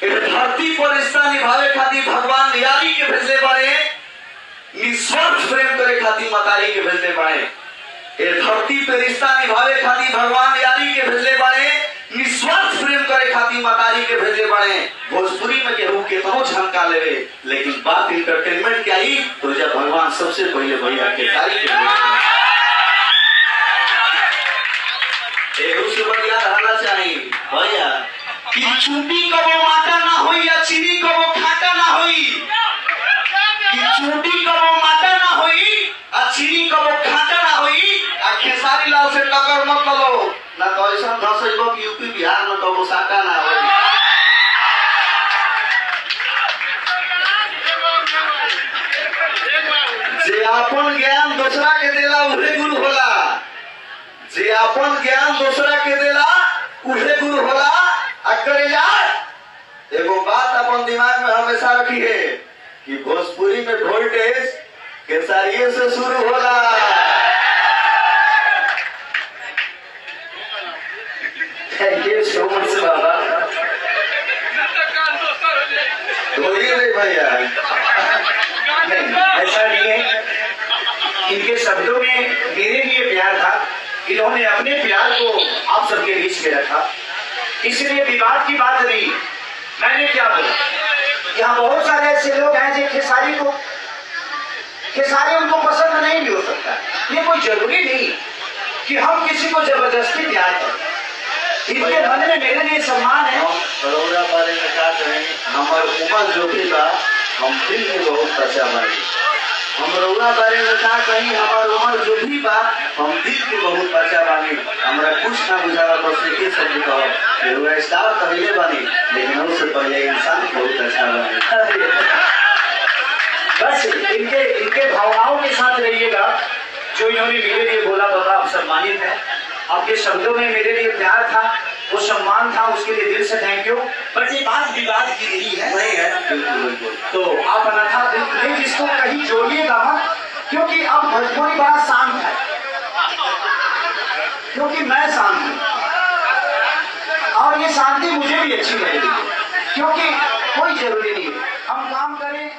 धरती पर रिश्ता निभावे खातिर भगवान यारी के भेजले बारे, निस्वार्थ प्रेम करे खातिर मतारी के भेजले बारे। ये धरती पे रिश्ता निभावे खातिर भगवान यारी के भेजले बारे, निस्वार्थ प्रेम करे खातिर मतारी के भेजले बारे। भोजपुरी में केहू केतनो झमका लेवे, लेकिन बात इंटरटेनमेंट के आई तो जब भगवान सबसे पहले भैया केतारी के से बढ़िया रहना चाहिए भैया कि चूटी कबो माटा ना होई या चीनी कबो खाटा ना होई, कि चूटी कबो माटा ना होई आ चीनी कबो खाटा ना होई। आ खेसारी लाल से टक्कर मत लो ना तो ऐसा धसइबो कि यूपी बिहार में कबो साटा ना होई। जे अपन ज्ञान दूसरा के देला उहे गुरु होला, जे अपन ज्ञान दूसरा के देला उहे गुरु होला। अकरे यार एगो बात अपन दिमाग में हमेशा रखी है कि भोजपुरी में वोल्टेज केसारिये से शुरू होला। थैंक यू सो मच बाबा। बोलिए नहीं भैया, नहीं ऐसा नहीं है। इनके शब्दों में मेरे लिए प्यार था, इन्होंने अपने प्यार को आप सबके बीच में रखा, इसलिए विवाद की बात नहीं। मैंने क्या बोला, यहाँ बहुत सारे ऐसे लोग हैं जो खेसारी उनको पसंद नहीं भी हो सकता। ये कोई जरूरी नहीं कि हम किसी को जबरदस्ती प्यार करें। इनके मन में मेरे लिए सम्मान है। बड़ौदा बारे में क्या कहें, हमारे उम्र जो भी था हम दिल में बहुत बचा बारी। हम रौरा बारे में क्या कहीं, हमारे उम्र जो भी बा हम दिल के बहुत बचा बानी। हमरा कुछ ना बुझावा, बस एक शब्द कहो स्टार पहले बानी, लेकिन उससे पहले इंसान बहुत अच्छा बने। बस इनके भावनाओं के साथ रहिएगा। जो इन्होंने मेरे लिए बोला बाबा आप सम्मानित है, आपके शब्दों में मेरे लिए प्यार था, वो सम्मान था, उसके लिए दिल से थैंक यू। बट ये बात विवाद की नहीं है, नहीं है तो आप अनाथा प्लीज इसको कहीं जोड़िएगा मत, क्योंकि अब भोजपुरी बड़ा शांत है, क्योंकि मैं शांत हूँ और ये शांति मुझे भी अच्छी लगेगी, क्योंकि कोई जरूरी नहीं है हम काम करें।